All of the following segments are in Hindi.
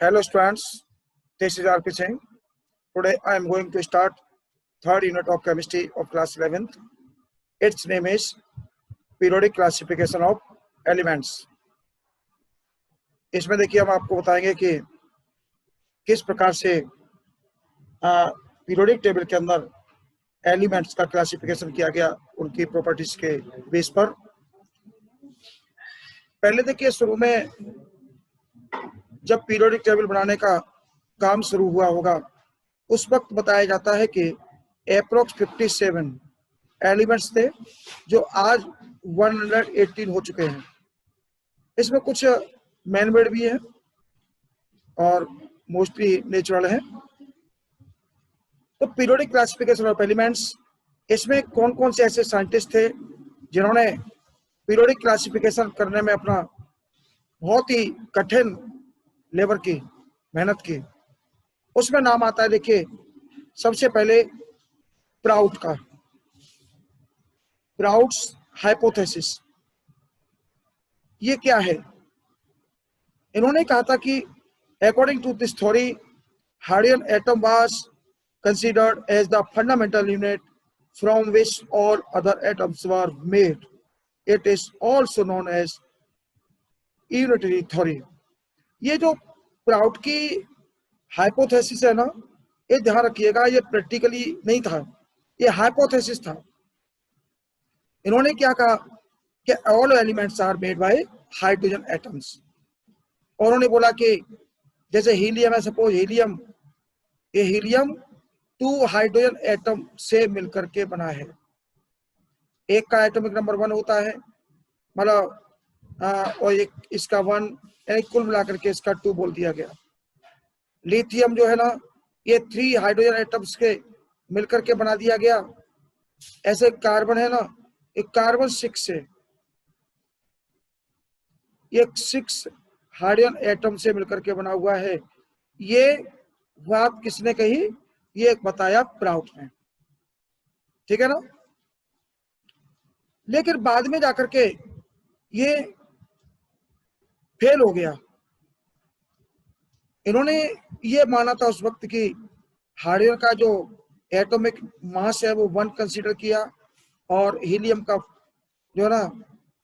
Hello students, this is RP Singh. Today I am going to start third unit of chemistry of class 11th. Its name is periodic classification of elements. इसमें देखिए हम आपको बताएंगे कि किस प्रकार से पीरियोडिक टेबल के अंदर एलिमेंट्स का क्लासिफिकेशन किया गया उनकी प्रॉपर्टीज के बेस पर। पहले देखिए शुरू में जब पीरियोडिक टेबल बनाने का काम शुरू हुआ होगा उस वक्त बताया जाता है कि अप्रोक्स 57 एलिमेंट्स थे जो आज 118 हो चुके हैं। इसमें कुछ मैन मेड भी है और मोस्टली नेचुरल है। तो पीरियोडिक क्लासिफिकेशन ऑफ एलिमेंट्स, इसमें कौन कौन से ऐसे साइंटिस्ट थे जिन्होंने पीरियोडिक क्लासिफिकेशन करने में अपना बहुत ही कठिन लेबर की मेहनत की, उसमें नाम आता है। देखिए सबसे पहले प्राउट का, प्राउट्स हाइपोथेसिस। ये क्या है? इन्होंने कहा था कि according to this theory hydrogen atom was considered as the fundamental unit from which all other atoms were made. It is also known as unitary theory. ये जो प्राउट की हाइपोथेसिस है ना, ये ध्यान रखिएगा, ये प्रैक्टिकली नहीं था, ये हाइपोथेसिस था। इन्होंने क्या कहा कि all elements are made by hydrogen atoms. और उन्होंने बोला कि जैसे हीलियम है, सपोज हीलियम, ये हीलियम 2 हाइड्रोजन एटम से मिलकर के बना है। एक का एटॉमिक नंबर 1 होता है, मतलब और एक इसका 1, यानी कुल मिलाकर के इसका 2 बोल दिया गया। लिथियम जो है ना, ये 3 हाइड्रोजन एटम्स के मिलकर के बना दिया गया। ऐसे कार्बन है ना, एक कार्बन 6 से, ये 6 हाइड्रोजन एटम से मिलकर के बना हुआ है। ये बात किसने कही? ये एक बताया प्राउट ने, ठीक है ना। लेकिन बाद में जाकर के ये फेल हो गया। इन्होंने ये माना था उस वक्त कि हाइड्रोजन का जो एटॉमिक मास है वो 1 कंसीडर किया, और हीलियम का जो है ना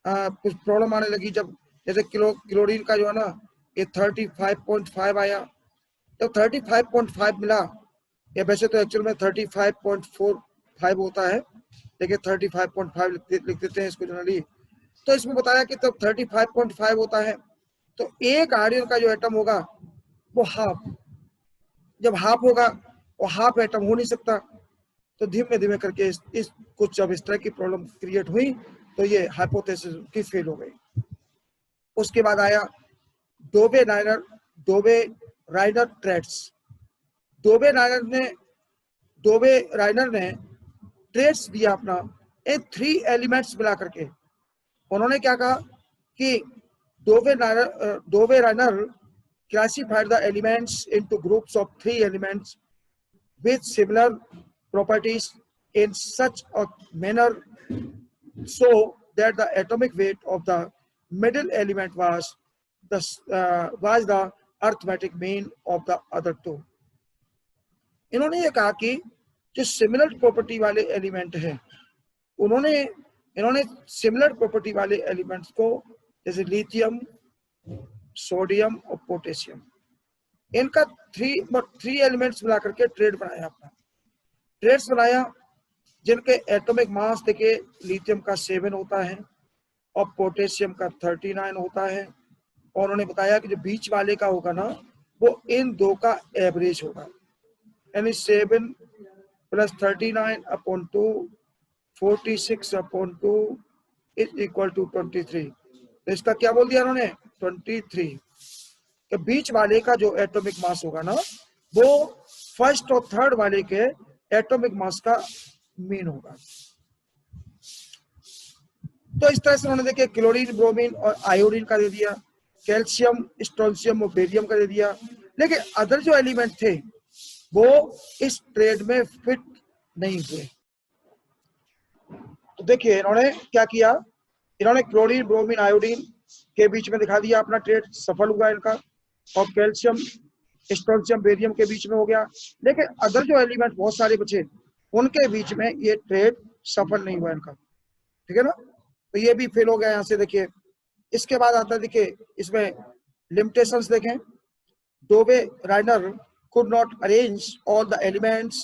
कुछ प्रॉब्लम आने लगी। जब जैसे क्लोरीन का जो है ना ये 35.5 आया। जब 35.5 मिला, ये वैसे तो एक्चुअल में 35.45 होता है, लेकिन 35.5 लिख देते हैं इसको जनरली। तो इसमें बताया कि तब 35.5 होता है तो एक हाइड्रोजन का जो एटम होगा वो हाफ, जब हाफ होगा वो हाफ एटम हो नहीं सकता। तो धीमे धीमे करके इस कुछ जब इस तरह की प्रॉब्लम क्रिएट हुई तो ये हाइपोथेसिस की फेल हो गई। उसके बाद आया डोबे राइनर ट्रेड्स। डोबे राइनर ने ट्रेड्स दिया अपना, ये 3 एलिमेंट्स मिला करके। उन्होंने क्या कहा कि डोबे राइनर classified the elements into groups of 3 elements with similar properties in such a manner so that the atomic weight of the middle element was the arithmetic mean of the other 2. इन्होंने ये कहा कि जो सिमिलर प्रॉपर्टी वाले एलिमेंट हैं, इन्होंने सिमिलर प्रॉपर्टी वाले एलिमेंट्स को, जैसे लिथियम, सोडियम और पोटेशियम, इनका 3 एलिमेंट्स मिलाकर के ट्रेड्स बनाया जिनके एटॉमिक मास देखिए लिथियम का 7 होता है और पोटेशियम का 39 होता है। और उन्होंने बताया कि जो बीच वाले का होगा ना वो इन 2 का एवरेज होगा, यानी 7 + 39/2 46/2 = 23। तो इसका क्या बोल दिया उन्होंने? 23 के बीच वाले का जो एटॉमिक मास होगा ना वो फर्स्ट और थर्ड वाले के एटॉमिक मास का मीन होगा। तो इस तरह से उन्होंने देखिए क्लोरीन, ब्रोमीन और आयोडीन का दे दिया, कैल्शियम, स्ट्रोंशियम और बेरियम का दे दिया। लेकिन अदर जो एलिमेंट थे वो इस ट्रेड में फिट नहीं हुए। तो देखिए इन्होंने क्या किया, इन्होंने क्लोरीन, ब्रोमीन, आयोडीन के बीच में दिखा दिया अपना ट्रेड, सफल हुआ इनका। और कैल्शियम, स्ट्रोंशियम, बेरियम के बीच में हो गया। लेकिन अदर जो एलिमेंट बहुत सारे बचे, उनके बीच में ये ट्रेड सफल नहीं हुआ इनका, ठीक है ना। तो ये भी फेल हो गया यहाँ से। देखिए इसके बाद आता है, देखिए इसमें लिमिटेशंस देखें। डोबे राइनर could not arrange all the elements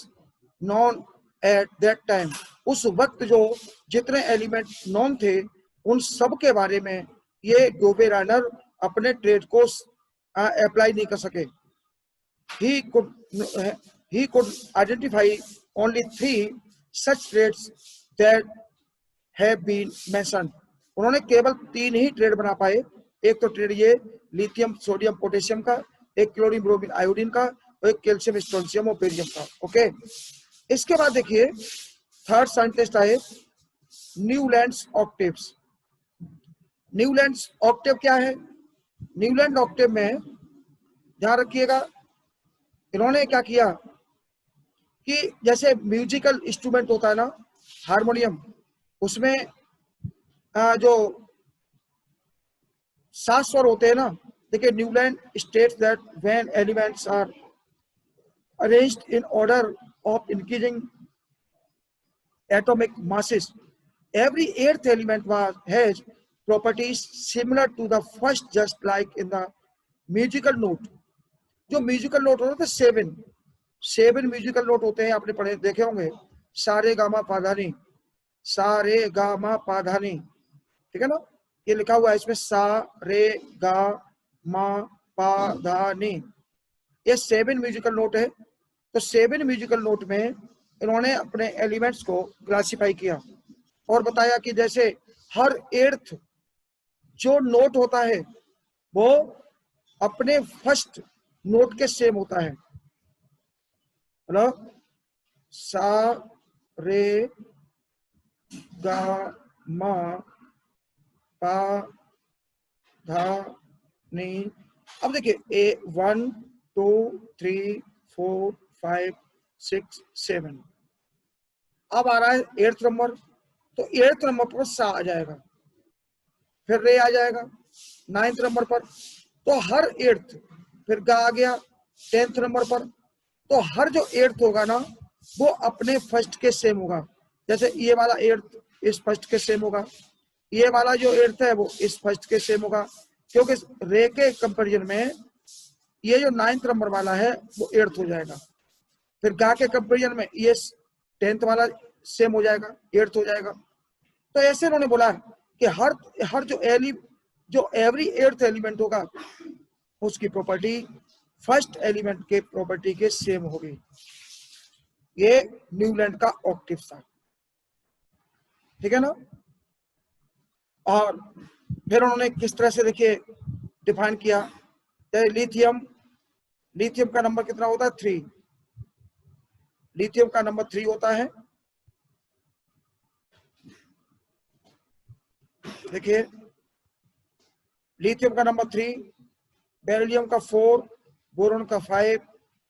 known at that time। उस वक्त जो जितने एलिमेंट नॉन थे उन सब के बारे में ये डोबे राइनर अपने ट्रेड को अप्लाई नहीं कर सके। he could he could identify only 3 such trades that have been mentioned। उन्होंने केवल 3 ही ट्रेड बना पाए। एक तो ट्रेड ये लिथियम सोडियम पोटेशियम का, एक क्लोरीन ब्रोमीन आयोडीन का, और एक कैल्शियम स्ट्रोंशियम और बेरियम का। ओके, इसके बाद देखिए थर्ड साइंटिस्ट आए न्यूलैंड्स ऑक्टेव्स। न्यूलैंड्स ऑक्टेव क्या है? न्यूलैंड ऑक्टेव में ध्यान रखिएगा, इन्होंने क्या किया कि जैसे म्यूजिकल इंस्ट्रूमेंट होता है ना, हारमोनियम, उसमें जो 7 स्वर होते हैं ना। देखिए Newland states that when elements are arranged in order of increasing atomic masses, every 8th element has properties similar to the first, just like in the musical note। जो म्यूजिकल नोट होते हैं 7 म्यूजिकल नोट होते हैं, आपने पढ़े देखे होंगे, सारे गामा पाधानी, सारे गामा पाधानी, ठीक है ना। ये लिखा हुआ है इसमें सा रे गा मा पा धा नी, ये 7 म्यूजिकल नोट है। तो 7 म्यूजिकल नोट में इन्होंने अपने एलिमेंट्स को क्लासिफाई किया और बताया कि जैसे हर 8th जो नोट होता है वो अपने फर्स्ट नोट के सेम होता है। हेलो, सा रे गा मा पा धा नी। अब देखिए 1 2 3 4 5 6 7, अब आ रहा है 8th नंबर। तो 8th नंबर पर सा आ जाएगा, फिर रे आ जाएगा 9th नंबर पर, तो हर 8th, फिर गा आ गया 10th नंबर पर। तो हर जो 8th होगा ना वो अपने फर्स्ट के सेम होगा। जैसे ये वाला 8th इस फर्स्ट के सेम होगा, ये वाला जो 8th है वो इस फर्स्ट के सेम होगा, क्योंकि रे के कंपैरिजन में ये जो 9th नंबर वाला है वो 8th हो जाएगा। फिर गा के कंपैरिजन में ये 10th वाला सेम हो जाएगा, 8th हो जाएगा। तो ऐसे उन्होंने बोला कि हर जो एवरी 8th एलिमेंट होगा उसकी प्रॉपर्टी फर्स्ट एलिमेंट के प्रॉपर्टी के सेम होगी। ये न्यूलैंड का ऑक्टेव था, ठीक है ना। और फिर उन्होंने किस तरह से देखिए डिफाइन किया, लिथियम का नंबर कितना होता है? 3। लिथियम का नंबर 3 होता है। देखिए लिथियम का नंबर 3, बेरिलियम का 4, बोरॉन का 5,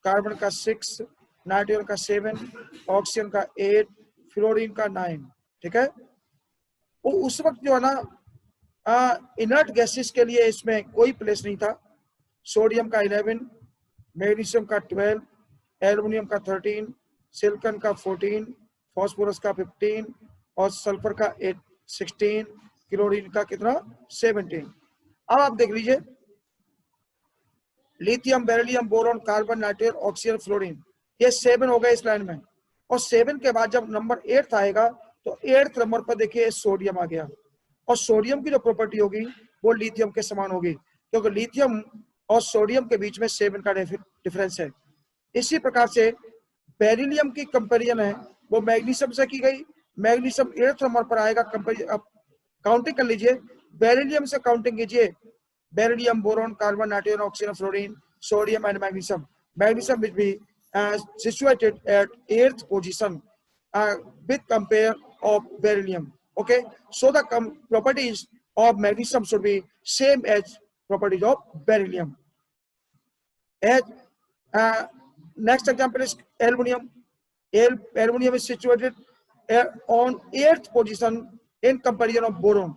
कार्बन का 6, नाइट्रोजन का 7, ऑक्सीजन का 8, फ्लोरीन का 9, ठीक है। वो उस वक्त जो है ना इनर्ट गैसेस के लिए इसमें कोई प्लेस नहीं था। सोडियम का 11, मैग्नीशियम का 12, एल्युमिनियम का 13, सिलिकॉन का 14, फास्फोरस का 15 और सल्फर का 16, क्लोरीन का कितना? 17। अब आप देख लीजिए lithium, beryllium, boron, carbon, nitrogen, oxygen, fluorine, ये 7 हो गए इस लाइन में। और 7 के बाद जब नंबर 8 आएगा तो 8th नंबर पर देखिए सोडियम आ गया, और सोडियम की जो प्रॉपर्टी होगी वो लिथियम के समान होगी, क्योंकि लिथियम और सोडियम के बीच में 7 का डिफरेंस है। इसी प्रकार से बेरिलियम की कंपैरिजन है वो मैग्नीशियम से की गई। मैग्नीशियम 8th नंबर पर आएगा। अब काउंटिंग कर लीजिए, बेरिलियम से काउंटिंग कीजिए, beryllium, boron, carbon, nitrogen, oxygen, fluorine, sodium and magnesium. Magnesium will be situated at 8th position with compare of beryllium। Okay, so the properties of magnesium should be same as properties of beryllium। As next example is aluminum. Aluminum is situated on 8th position in comparison of boron,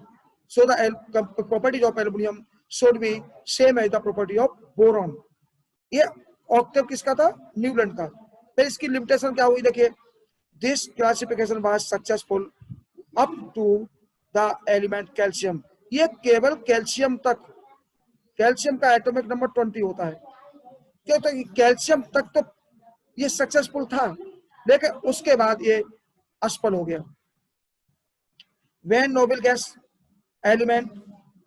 so the properties of aluminum should be same as the property of boron. ये ऑक्टेव किसका था? न्यूलैंड का। फिर इसकी लिमिटेशन क्या हुई देखिए, this classification was successful up to the element calcium. ये केवल कैल्शियम तक, कैल्शियम का एटॉमिक नंबर 20 होता है, क्यों? तो कैल्शियम तक तो ये सक्सेसफुल था, लेकिन उसके बाद ये असफल हो गया। When noble gas element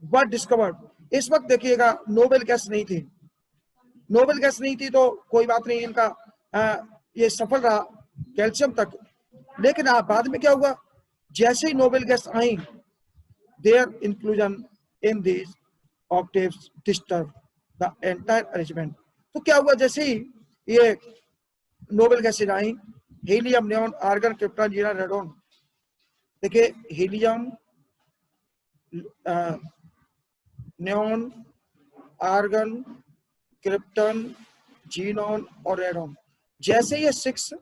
were discovered, इस वक्त देखिएगा नोबेल गैस नहीं थी, नोबेल गैस नहीं थी तो कोई बात नहीं, इनका ये सफल रहा कैल्शियम तक। लेकिन बाद में क्या हुआ, जैसे ही नोबेल गैस आई, their inclusion in this octaves disturb the entire arrangement. तो क्या हुआ, जैसे ही ये नोबेल गैसेज आई, helium, neon, argon, krypton, xenon, radon. देखिए helium, neon, argon, krypton, xenon और रेडॉन, जैसे ये 6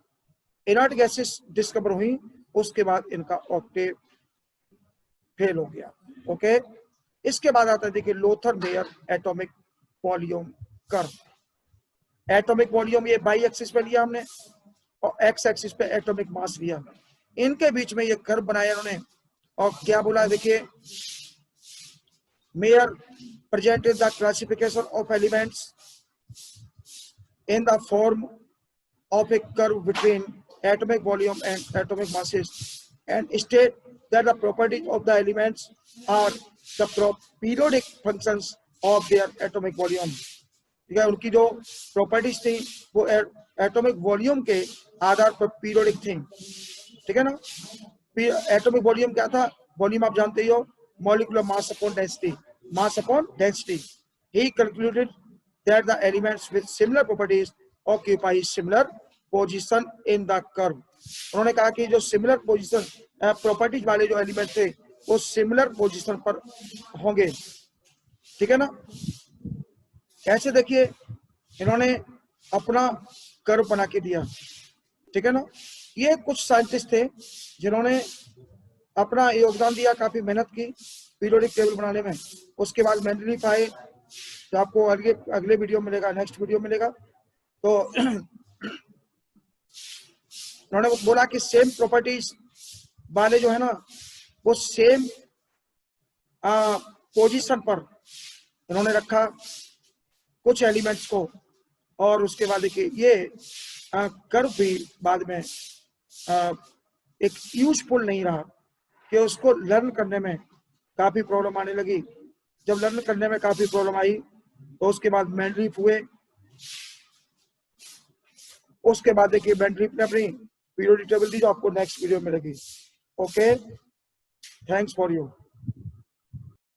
इनर्ट गैसेस डिस्कवर हुई, उसके बाद इनका ऑक्टेव फेल हो गया। ओके, इसके बाद आता है देखिए Lothar Meyer atomic volume curve. Atomic volume ये बाई एक्सिस पे लिया हमने और एक्स एक्सिस पे एटॉमिक मास लिया, इनके बीच में ये कर्व बनाया इन्होंने। और क्या बोला देखिए, mayor presented the classification of elements in the form of a curve between atomic volume and atomic masses and state that the properties of the elements are the periodic functions of their atomic volume। ठीक है, उनकी जो प्रॉपर्टीज थी वो एटॉमिक वॉल्यूम के आधार पर पीरियोडिक थी। ठीक है ना, एटॉमिक वॉल्यूम क्या था? वॉल्यूम आप जानते ही हो, molecular mass upon density, mass upon density। He concluded that the elements with similar properties occupy similar position in the curve। उन्होंने कहा कि जो सिमिलर पोजीशन प्रॉपर्टीज वाले जो एलिमेंट थे वो सिमिलर पोजीशन पर होंगे। ठीक है ना, ऐसे देखिए इन्होंने अपना कर्व बना के दिया। ठीक है ना, ये कुछ साइंटिस्ट थे जिन्होंने अपना योगदान दिया, काफी मेहनत की पीरियोडिक टेबल बनाने में। उसके बाद मेंडलीफ आए, जो आपको अगले वीडियो मिलेगा, नेक्स्ट वीडियो मिलेगा। तो उन्होंने बोला कि सेम प्रॉपर्टीज वाले जो है ना वो सेम पोजीशन पर इन्होंने रखा कुछ एलिमेंट्स को, और उसके बाद देखिए ये कर्व भी बाद में एक यूजफुल नहीं रहा, कि उसको लर्न करने में काफी प्रॉब्लम आने लगी। जब लर्न करने में काफी प्रॉब्लम आई तो उसके बाद मेंडलीफ हुए। उसके बाद देखिए मेंडलीफ ने अपनी पीरियोडिक टेबल दी, जो आपको नेक्स्ट वीडियो में मिलेगी। Okay, thanks for you.